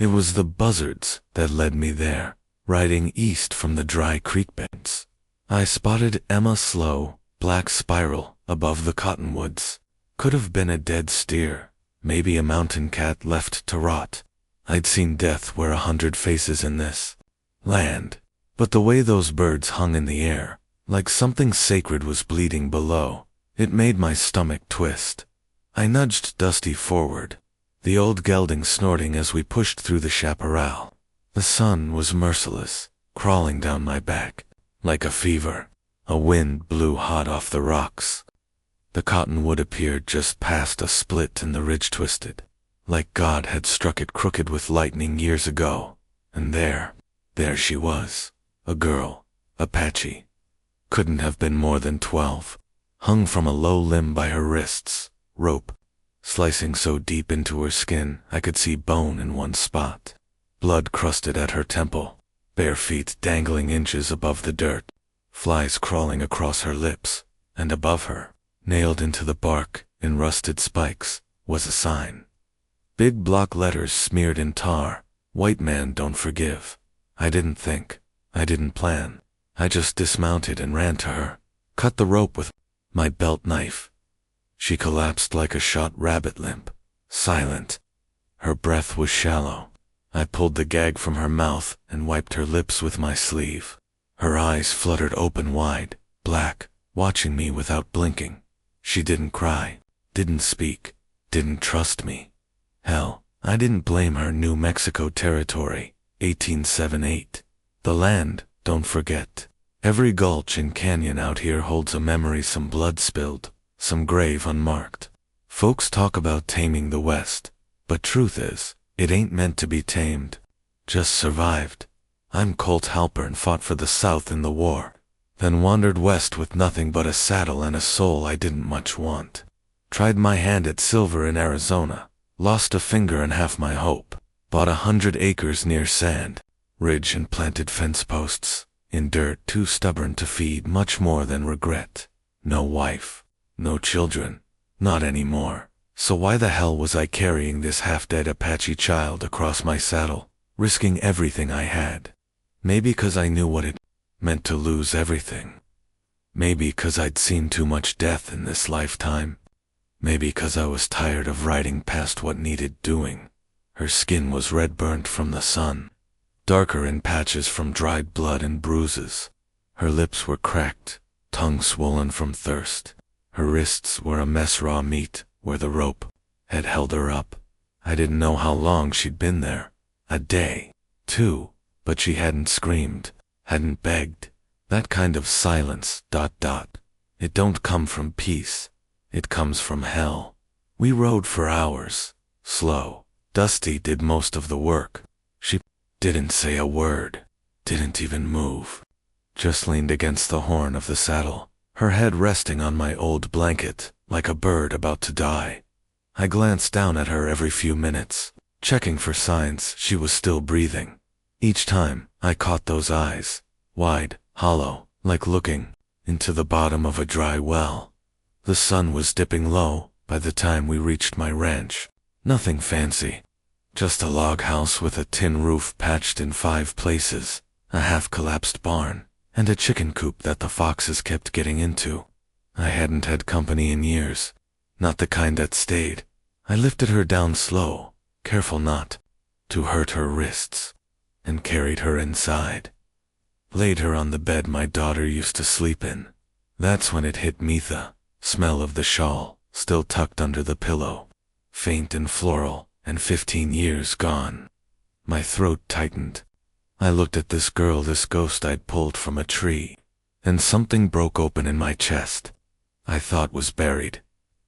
It was the buzzards that led me there, riding east from the dry creek beds. I spotted Emma slow, black spiral, above the cottonwoods. Could have been a dead steer, maybe a mountain cat left to rot. I'd seen death wear 100 faces in this land, but the way those birds hung in the air, like something sacred was bleeding below, it made my stomach twist. I nudged Dusty forward, the old gelding snorting as we pushed through the chaparral. The sun was merciless, crawling down my back, like a fever. A wind blew hot off the rocks. The cottonwood appeared just past a split and the ridge twisted, like God had struck it crooked with lightning years ago. And there she was, a girl, Apache. Couldn't have been more than 12, hung from a low limb by her wrists, rope, slicing so deep into her skin I could see bone in one spot. Blood crusted at her temple, bare feet dangling inches above the dirt, flies crawling across her lips, and above her, nailed into the bark in rusted spikes, was a sign. Big block letters smeared in tar, "White man don't forgive." I didn't think, I didn't plan. I just dismounted and ran to her, cut the rope with my belt knife. She collapsed like a shot rabbit limp, silent. Her breath was shallow. I pulled the gag from her mouth and wiped her lips with my sleeve. Her eyes fluttered open wide, black, watching me without blinking. She didn't cry, didn't speak, didn't trust me. Hell, I didn't blame her. New Mexico Territory, 1878. The land, don't forget. Every gulch and canyon out here holds a memory, some blood spilled, some grave unmarked. Folks talk about taming the West, but truth is, it ain't meant to be tamed, just survived. I'm Colt Halpern, fought for the South in the war, then wandered west with nothing but a saddle and a soul I didn't much want. Tried my hand at silver in Arizona, lost a finger and half my hope. Bought 100 acres near Sand Ridge and planted fence posts in dirt too stubborn to feed much more than regret. No wife, no children, not anymore. So why the hell was I carrying this half-dead Apache child across my saddle, risking everything I had? Maybe 'cause I knew what it meant to lose everything. Maybe 'cause I'd seen too much death in this lifetime. Maybe 'cause I was tired of riding past what needed doing. Her skin was red-burnt from the sun, darker in patches from dried blood and bruises. Her lips were cracked, tongue swollen from thirst. Her wrists were a mess raw meat where the rope had held her up. I didn't know how long she'd been there. A day, 2, but she hadn't screamed, hadn't begged. That kind of silence, ... It don't come from peace. It comes from hell. We rode for hours, slow. Dusty did most of the work. She didn't say a word, didn't even move. Just leaned against the horn of the saddle, her head resting on my old blanket, like a bird about to die. I glanced down at her every few minutes, checking for signs she was still breathing. Each time, I caught those eyes, wide, hollow, like looking into the bottom of a dry well. The sun was dipping low by the time we reached my ranch. Nothing fancy, just a log house with a tin roof patched in 5 places, a half-collapsed barn, and a chicken coop that the foxes kept getting into. I hadn't had company in years, not the kind that stayed. I lifted her down slow, careful not to hurt her wrists, and carried her inside. Laid her on the bed my daughter used to sleep in. That's when it hit me, the smell of the shawl, still tucked under the pillow, faint and floral, and 15 years gone. My throat tightened. I looked at this girl, this ghost I'd pulled from a tree, and something broke open in my chest. I thought was buried.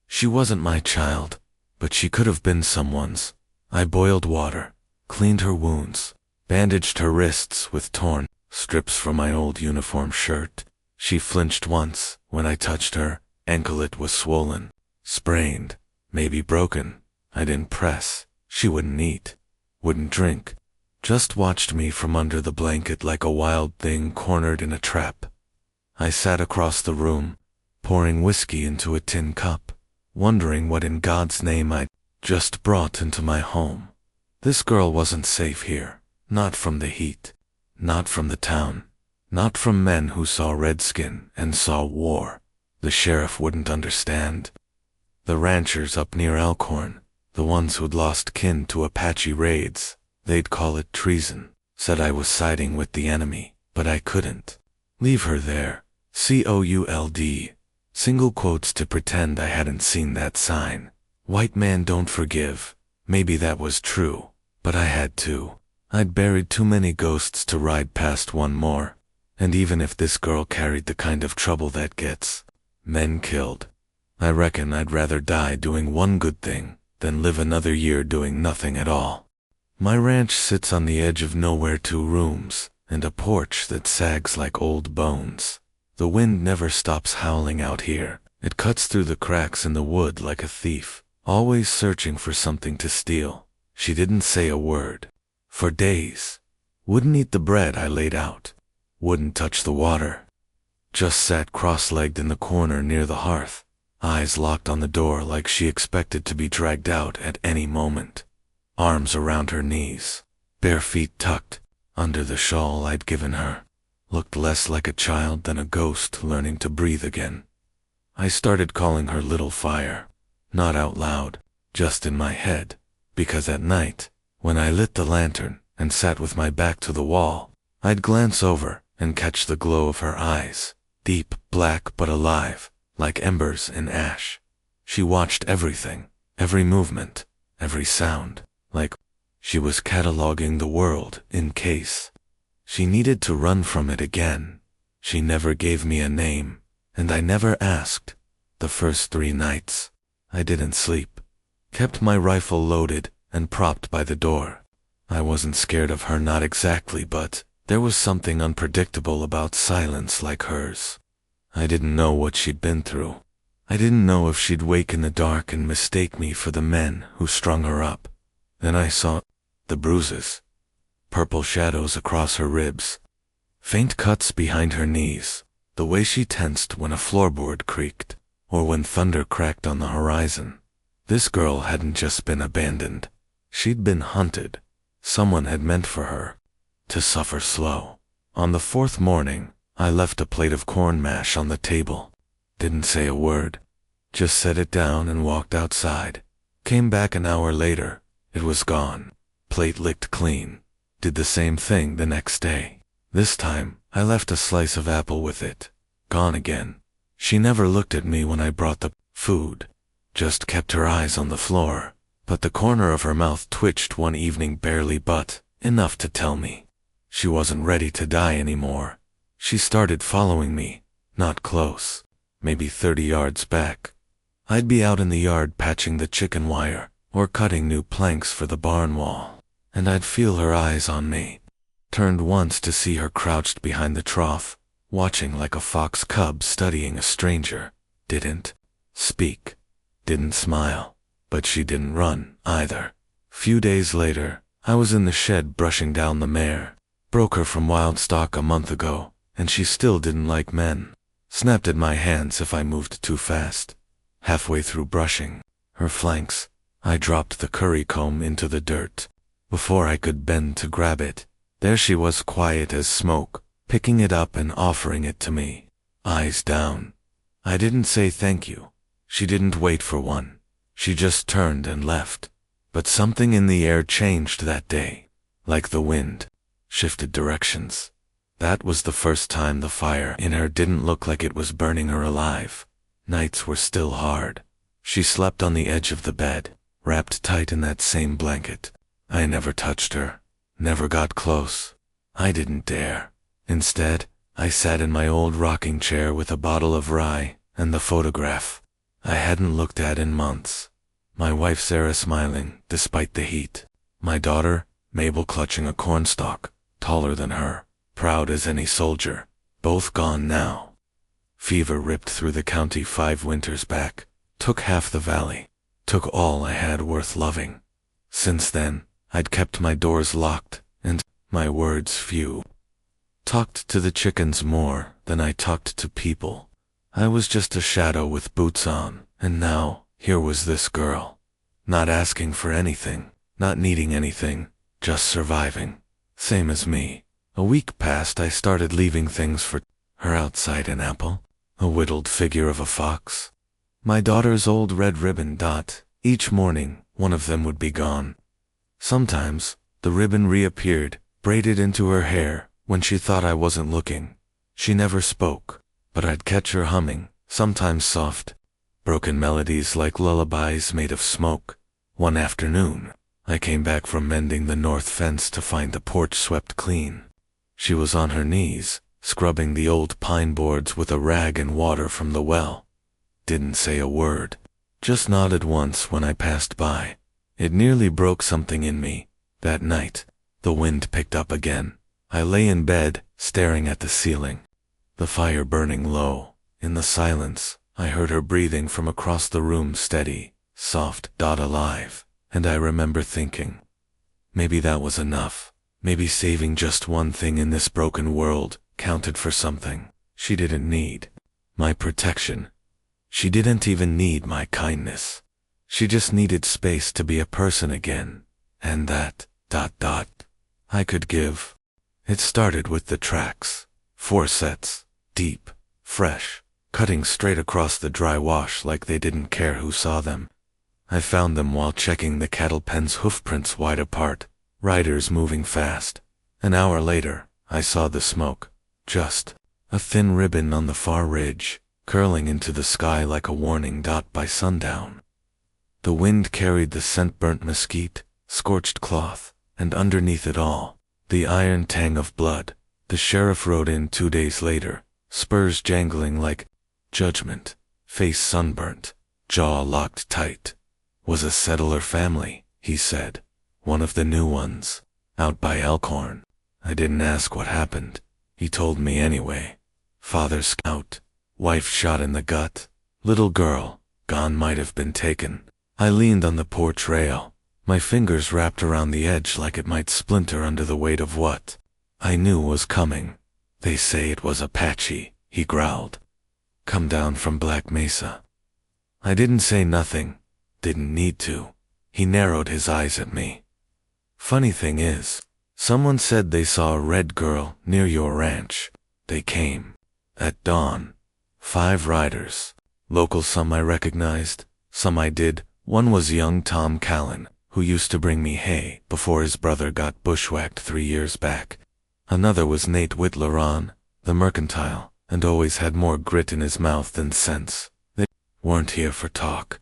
She wasn't my child, but she could have been someone's. I boiled water, cleaned her wounds, bandaged her wrists with torn strips from my old uniform shirt. She flinched once when I touched her. Anklet was swollen, sprained, maybe broken. I didn't press. She wouldn't eat, wouldn't drink, just watched me from under the blanket like a wild thing cornered in a trap. I sat across the room, pouring whiskey into a tin cup, wondering what in God's name I'd just brought into my home. This girl wasn't safe here. Not from the heat. Not from the town. Not from men who saw redskin and saw war. The sheriff wouldn't understand. The ranchers up near Elkhorn, the ones who'd lost kin to Apache raids, they'd call it treason. Said I was siding with the enemy, but I couldn't. Leave her there. COULD. Single quotes to pretend I hadn't seen that sign. White man don't forgive. Maybe that was true, but I had to. I'd buried too many ghosts to ride past one more. And even if this girl carried the kind of trouble that gets men killed, I reckon I'd rather die doing one good thing than live another year doing nothing at all. My ranch sits on the edge of nowhere, 2 rooms, and a porch that sags like old bones. The wind never stops howling out here. It cuts through the cracks in the wood like a thief, always searching for something to steal. She didn't say a word. For days. Wouldn't eat the bread I laid out. Wouldn't touch the water. Just sat cross-legged in the corner near the hearth, eyes locked on the door like she expected to be dragged out at any moment. Arms around her knees, bare feet tucked under the shawl I'd given her. Looked less like a child than a ghost learning to breathe again. I started calling her Little Fire, not out loud, just in my head, because at night, when I lit the lantern and sat with my back to the wall, I'd glance over and catch the glow of her eyes, deep, black but alive, like embers in ash. She watched everything, every movement, every sound, like she was cataloging the world in case she needed to run from it again. She never gave me a name, and I never asked. The first 3 nights, I didn't sleep. Kept my rifle loaded and propped by the door. I wasn't scared of her, not exactly, but there was something unpredictable about silence like hers. I didn't know what she'd been through. I didn't know if she'd wake in the dark and mistake me for the men who strung her up. Then I saw the bruises, purple shadows across her ribs, faint cuts behind her knees, the way she tensed when a floorboard creaked, or when thunder cracked on the horizon. This girl hadn't just been abandoned. She'd been hunted. Someone had meant for her to suffer slow. On the 4th morning, I left a plate of corn mash on the table. Didn't say a word. Just set it down and walked outside. Came back an hour later. It was gone. Plate licked clean. Did the same thing the next day. This time, I left a slice of apple with it. Gone again. She never looked at me when I brought the food. Just kept her eyes on the floor. But the corner of her mouth twitched one evening, barely, but enough to tell me she wasn't ready to die anymore. She started following me. Not close. Maybe 30 yards back. I'd be out in the yard patching the chicken wire, or cutting new planks for the barn wall, and I'd feel her eyes on me. Turned once to see her crouched behind the trough, watching like a fox cub studying a stranger. Didn't speak. Didn't smile. But she didn't run, either. Few days later, I was in the shed brushing down the mare. Broke her from wild stock a month ago, and she still didn't like men. Snapped at my hands if I moved too fast. Halfway through brushing her flanks, I dropped the curry comb into the dirt. Before I could bend to grab it, there she was, quiet as smoke, picking it up and offering it to me. Eyes down. I didn't say thank you. She didn't wait for one. She just turned and left. But something in the air changed that day. Like the wind. Shifted directions. That was the first time the fire in her didn't look like it was burning her alive. Nights were still hard. She slept on the edge of the bed, wrapped tight in that same blanket. I never touched her. Never got close. I didn't dare. Instead, I sat in my old rocking chair with a bottle of rye and the photograph I hadn't looked at in months. My wife Sarah smiling, despite the heat. My daughter, Mabel, clutching a cornstalk, taller than her, proud as any soldier. Both gone now. Fever ripped through the county 5 winters back. Took half the valley. Took all I had worth loving. Since then, I'd kept my doors locked, and my words few. Talked to the chickens more than I talked to people. I was just a shadow with boots on, and now, here was this girl. Not asking for anything. not needing anything, just surviving. Same as me. A week passed, I started leaving things for her outside an apple, a whittled figure of a fox, my daughter's old red ribbon. Each morning, one of them would be gone. Sometimes, the ribbon reappeared, braided into her hair, when she thought I wasn't looking. She never spoke, but I'd catch her humming, sometimes soft, broken melodies like lullabies made of smoke. One afternoon, I came back from mending the north fence to find the porch swept clean. She was on her knees, scrubbing the old pine boards with a rag and water from the well. Didn't say a word, just nodded once when I passed by. It nearly broke something in me. That night, the wind picked up again. I lay in bed, staring at the ceiling, the fire burning low. In the silence, I heard her breathing from across the room, steady, soft, alive. And I remember thinking, maybe that was enough. Maybe saving just one thing in this broken world counted for something. She didn't need my protection. She didn't even need my kindness. She just needed space to be a person again. And that, I could give. It started with the tracks. 4 sets, deep, fresh, cutting straight across the dry wash like they didn't care who saw them. I found them while checking the cattle pen's hoofprints wide apart, riders moving fast. An hour later, I saw the smoke. Just a thin ribbon on the far ridge, curling into the sky like a warning. By sundown, the wind carried the scent-burnt mesquite, scorched cloth, and underneath it all, the iron tang of blood. The sheriff rode in 2 days later, spurs jangling like judgment, face sunburnt, jaw locked tight. Was a settler family, he said. One of the new ones, out by Elkhorn. I didn't ask what happened. He told me anyway. Father scout, wife shot in the gut, little girl, gone, might have been taken. I leaned on the porch rail, my fingers wrapped around the edge like it might splinter under the weight of what I knew was coming. They say it was Apache, he growled. Come down from Black Mesa. I didn't say nothing. Didn't need to. He narrowed his eyes at me. Funny thing is, someone said they saw a red girl near your ranch. They came at dawn. 5 riders. Local, some I recognized, some I did. One was young Tom Callan, who used to bring me hay before his brother got bushwhacked 3 years back. Another was Nate Whitleron, the mercantile, and always had more grit in his mouth than sense. They weren't here for talk.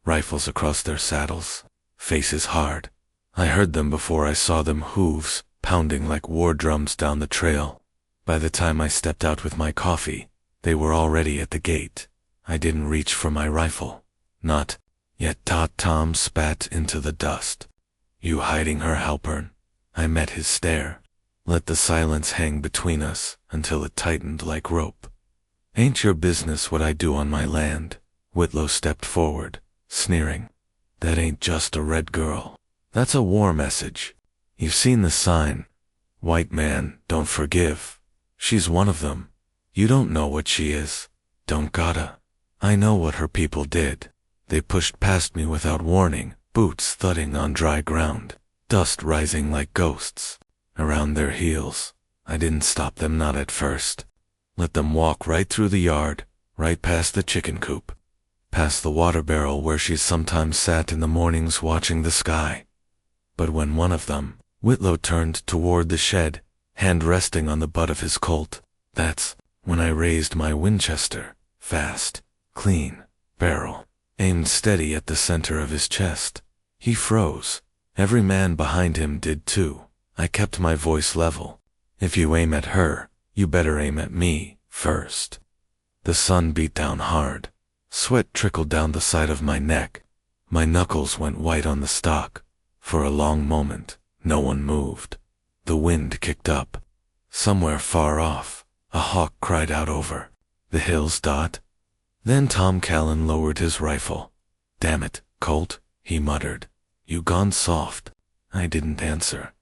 Rifles across their saddles, faces hard. I heard them before I saw them, hooves pounding like war drums down the trail. By the time I stepped out with my coffee, they were already at the gate. I didn't reach for my rifle. Not yet. Tom spat into the dust. You hiding her, Halpern? I met his stare. Let the silence hang between us until it tightened like rope. Ain't your business what I do on my land. Whitlow stepped forward, sneering. That ain't just a red girl. That's a war message. You've seen the sign. White man, don't forgive. She's one of them. You don't know what she is. Don't gotta. I know what her people did. They pushed past me without warning, boots thudding on dry ground, dust rising like ghosts around their heels. I didn't stop them, not at first. Let them walk right through the yard, right past the chicken coop, past the water barrel where she sometimes sat in the mornings watching the sky. But when one of them, Whitlow, turned toward the shed, hand resting on the butt of his Colt, that's when I raised my Winchester, fast, clean, barrel, aimed steady at the center of his chest. He froze. Every man behind him did too. I kept my voice level. If you aim at her, you better aim at me first. The sun beat down hard. Sweat trickled down the side of my neck. My knuckles went white on the stock. For a long moment, no one moved. The wind kicked up. Somewhere far off, a hawk cried out over the hills. Then Tom Callan lowered his rifle. Damn it, Colt, he muttered. You gone soft. I didn't answer.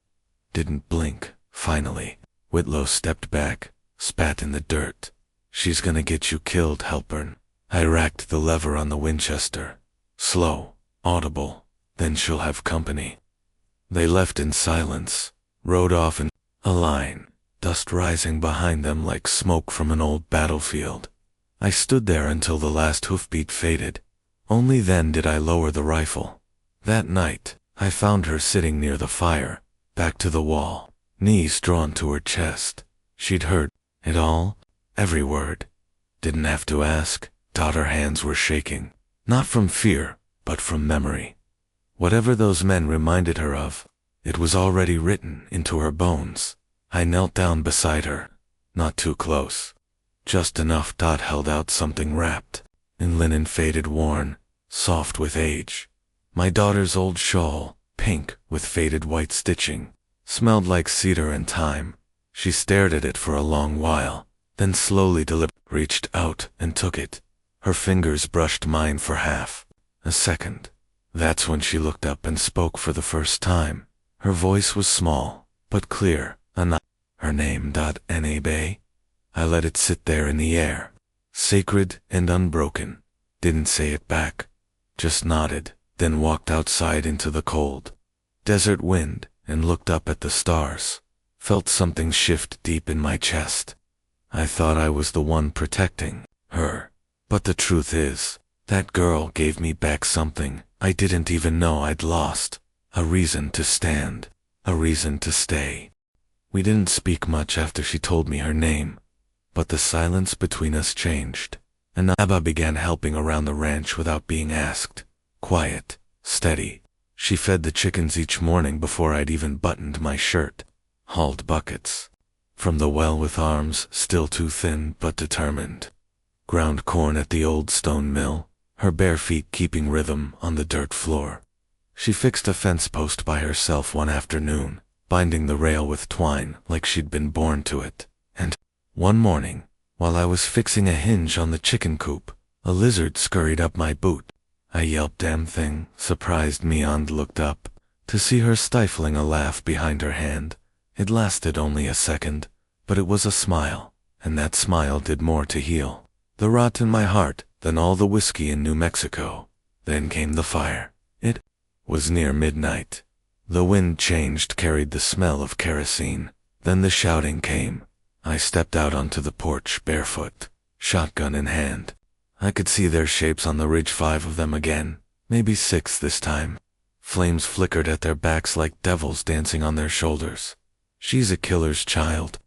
Didn't blink. Finally, Whitlow stepped back, spat in the dirt. She's gonna get you killed, Halpern. I racked the lever on the Winchester. Slow, audible. Then she'll have company. They left in silence, rode off in a line, dust rising behind them like smoke from an old battlefield. I stood there until the last hoofbeat faded. Only then did I lower the rifle. That night, I found her sitting near the fire, back to the wall, knees drawn to her chest. She'd heard it all, every word. Didn't have to ask. Her hands were shaking, not from fear, but from memory. Whatever those men reminded her of, it was already written into her bones. I knelt down beside her, not too close. Just enough. Held out something wrapped in linen, faded, worn, soft with age. My daughter's old shawl, pink with faded white stitching, smelled like cedar and thyme. She stared at it for a long while, then slowly reached out and took it. Her fingers brushed mine for half a second. That's when she looked up and spoke for the first time. Her voice was small, but clear. Her name. Nabe. I let it sit there in the air, sacred and unbroken. Didn't say it back, just nodded, then walked outside into the cold desert wind and looked up at the stars. Felt something shift deep in my chest. I thought I was the one protecting her. But the truth is, that girl gave me back something I didn't even know I'd lost. A reason to stand, a reason to stay. We didn't speak much after she told me her name, but the silence between us changed, and Abba began helping around the ranch without being asked. Quiet, steady. She fed the chickens each morning before I'd even buttoned my shirt. Hauled buckets from the well with arms still too thin but determined. Ground corn at the old stone mill, her bare feet keeping rhythm on the dirt floor. She fixed a fence post by herself one afternoon, binding the rail with twine like she'd been born to it. And one morning, while I was fixing a hinge on the chicken coop, a lizard scurried up my boot. I yelped, "Damn thing," surprised me, and looked up to see her stifling a laugh behind her hand. It lasted only a second, but it was a smile, and that smile did more to heal the rot in my heart than all the whiskey in New Mexico. Then came the fire. It was near midnight. The wind changed, carried the smell of kerosene. Then the shouting came. I stepped out onto the porch barefoot, shotgun in hand. I could see their shapes on the ridge, 5 of them again, maybe 6 this time. Flames flickered at their backs like devils dancing on their shoulders. "She's a killer's child,"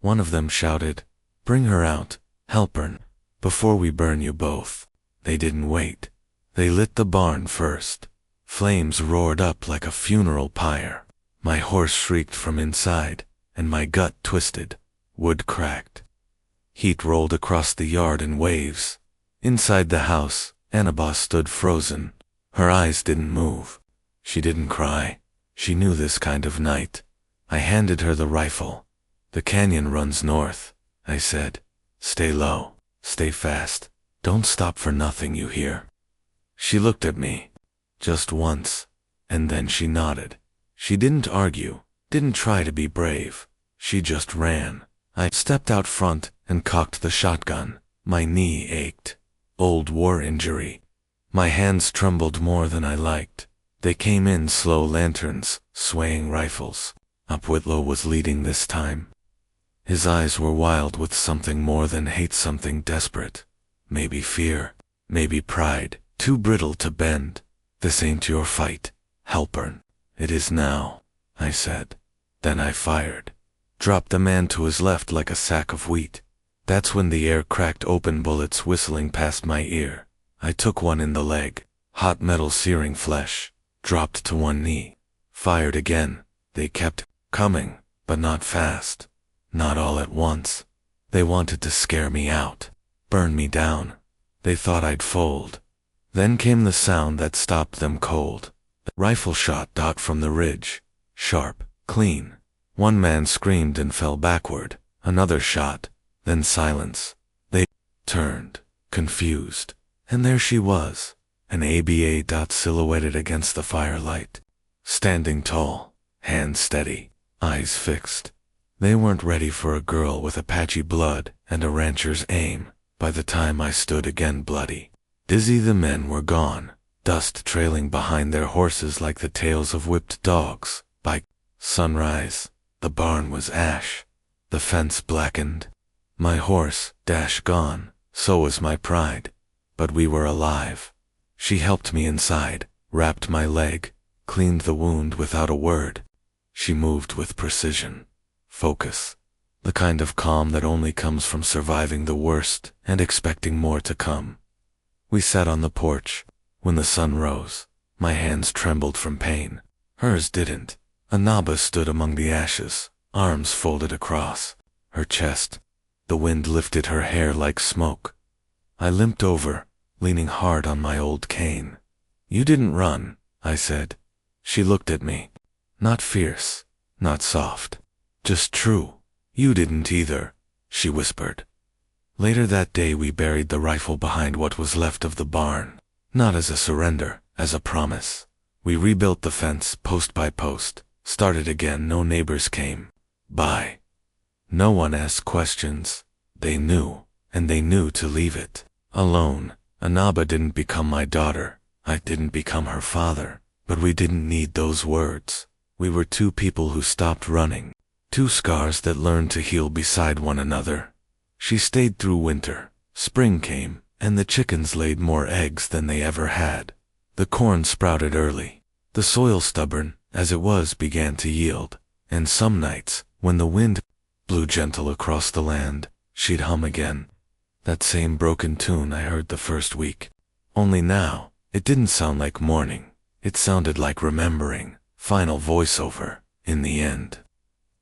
one of them shouted. "Bring her out, help her, before we burn you both." They didn't wait. They lit the barn first. Flames roared up like a funeral pyre. My horse shrieked from inside, and my gut twisted. Wood cracked. Heat rolled across the yard in waves. Inside the house, Annabelle stood frozen. Her eyes didn't move. She didn't cry. She knew this kind of night. I handed her the rifle. "The canyon runs north," I said. "Stay low. Stay fast. Don't stop for nothing, you hear?" She looked at me. Just once. And then she nodded. She didn't argue, didn't try to be brave. She just ran. I stepped out front and cocked the shotgun. My knee ached. Old war injury. My hands trembled more than I liked. They came in slow lanterns, swaying rifles. Up Whitlow was leading this time. His eyes were wild with something more than hate, something desperate. Maybe fear, maybe pride, too brittle to bend. "This ain't your fight, Halpern." "It is now," I said. Then I fired. Dropped the man to his left like a sack of wheat. That's when the air cracked open, bullets whistling past my ear. I took one in the leg, hot metal searing flesh, dropped to one knee. Fired again. They kept coming, but not fast. Not all at once. They wanted to scare me out, burn me down. They thought I'd fold. Then came the sound that stopped them cold. The rifle shot from the ridge. Sharp, clean. One man screamed and fell backward. Another shot. Then silence. They turned, confused. And there she was, an ABA silhouetted against the firelight. Standing tall, hands steady, eyes fixed. They weren't ready for a girl with Apache blood and a rancher's aim. By the time I stood again bloody, dizzy, the men were gone, dust trailing behind their horses like the tails of whipped dogs. By sunrise, the barn was ash, the fence blackened, my horse gone, so was my pride. But we were alive. She helped me inside, wrapped my leg, cleaned the wound without a word. She moved with precision, focus, the kind of calm that only comes from surviving the worst and expecting more to come. We sat on the porch. When the sun rose, my hands trembled from pain. Hers didn't. Anaba stood among the ashes, arms folded across her chest. The wind lifted her hair like smoke. I limped over, leaning hard on my old cane. "You didn't run," I said. She looked at me. Not fierce, not soft, just true. "You didn't either," she whispered. Later that day we buried the rifle behind what was left of the barn, not as a surrender, as a promise. We rebuilt the fence post by post, started again. No neighbors came by. No one asked questions. They knew, and they knew to leave it alone. Anaba didn't become my daughter. I didn't become her father. But we didn't need those words. We were two people who stopped running. Two scars that learned to heal beside one another. She stayed through winter. Spring came, and the chickens laid more eggs than they ever had. The corn sprouted early. The soil, stubborn as it was, began to yield. And some nights, when the wind blew gentle across the land, she'd hum again. That same broken tune I heard the first week. Only now, it didn't sound like mourning. It sounded like remembering. Final voiceover, in the end.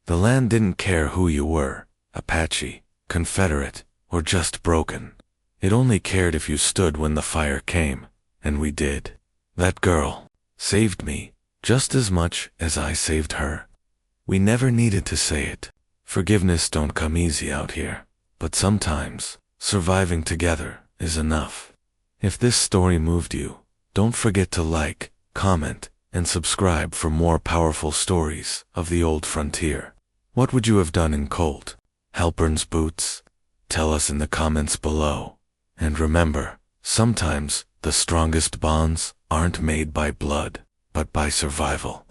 The land didn't care who you were, Apache, Confederate, or just broken. It only cared if you stood when the fire came, and we did. That girl saved me, just as much as I saved her. We never needed to say it. Forgiveness don't come easy out here, but sometimes, surviving together is enough. If this story moved you, don't forget to like, comment, and subscribe for more powerful stories of the old frontier. What would you have done in cold Halpern's boots? Tell us in the comments below. And remember, sometimes the strongest bonds aren't made by blood, but by survival.